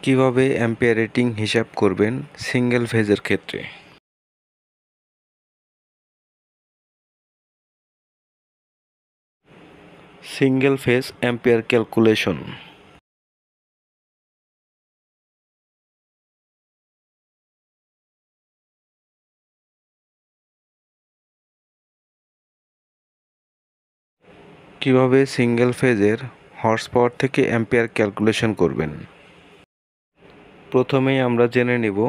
কিভাবে ampere rating হিসাব করবেন সিঙ্গেল ফেজের ক্ষেত্রে। Single phase ampere calculation. কিভাবে সিঙ্গেল ফেজের হর্স পাওয়ার থেকে অ্যাম্পিয়ার ক্যালকুলেশন করবেন। প্রথমেই আমরা জেনে নেব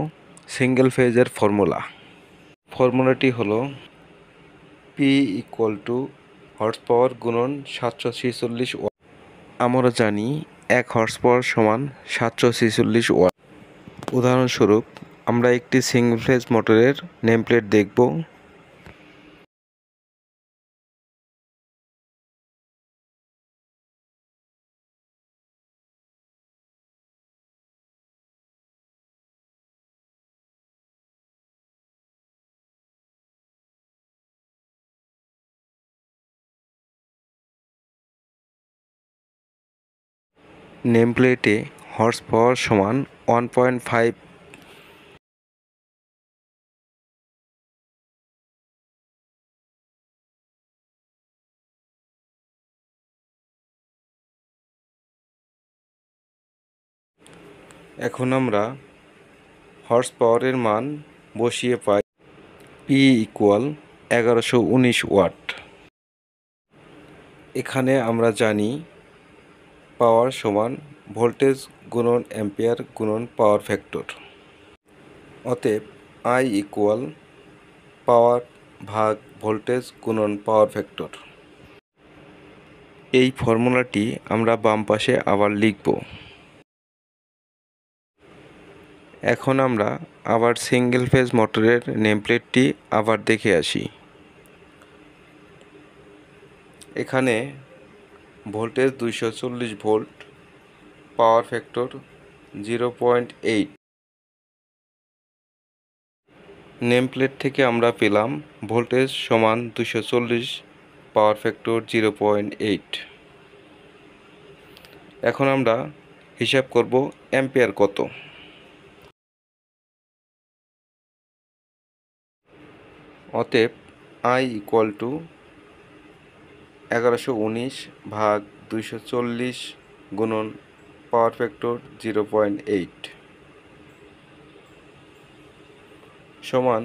সিঙ্গেল ফেজের ফর্মুলাটি হলো P = হর্স পাওয়ার গুণন 746 ওয়াট। আমরা জানি 1 হর্স পাওয়ার সমান 746 ওয়াট। উদাহরণস্বরূপ আমরা একটি সিঙ্গেল ফেজ মোটরের নেমপ্লেট দেখব। নেমপ্লেটে হর্স পাওয়ার সমান 1.5। এখন আমরা হর্স পাওয়ারের মান বসিয়ে পাই P = 1119 ওয়াট। এখানে আমরা জানি পাওয়ার সমান ভোল্টেজ গুণন অ্যাম্পিয়ার গুণন পাওয়ার ফ্যাক্টর। অতএব I = পাওয়ার ভাগ ভোল্টেজ গুণন পাওয়ার ফ্যাক্টর। এই ফর্মুলাটি আমরা বাম পাশে আবার লিখব। এখন আমরা আবার সিঙ্গেল ফেজ মোটরের নেমপ্লেটটি আবার দেখে আসি। এখানে voltage 240 volt, power factor 0.8। Nameplate থেকে আমরা পেলাম ভোল্টেজ সমান 240, পাওয়ার ফ্যাক্টর 0.8। এখন আমরা হিসাব করব অ্যাম্পিয়ার কত। অতএব I = 1119 ভাগ 240 গুণন পাওয়ার ফ্যাক্টর 0.8 সমান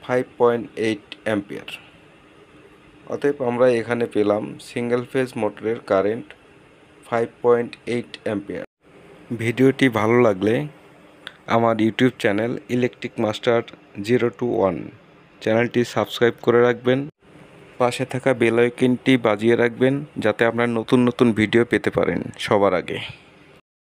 5.8 অ্যাম্পিয়ার। অতএব আমরা এখানে পেলাম সিঙ্গেল ফেজ মোটরের কারেন্ট 5.8 অ্যাম্পিয়ার। ভিডিওটি ভালো লাগলে আমার ইউটিউব চ্যানেল ইলেকট্রিক মাস্টার 021 চ্যানেলটি সাবস্ক্রাইব করে রাখবেন। পাশে থাকা বেল আইকনটি বাজিয়ে রাখবেন যাতে আপনারা নতুন নতুন ভিডিও পেতে পারেন সবার আগে।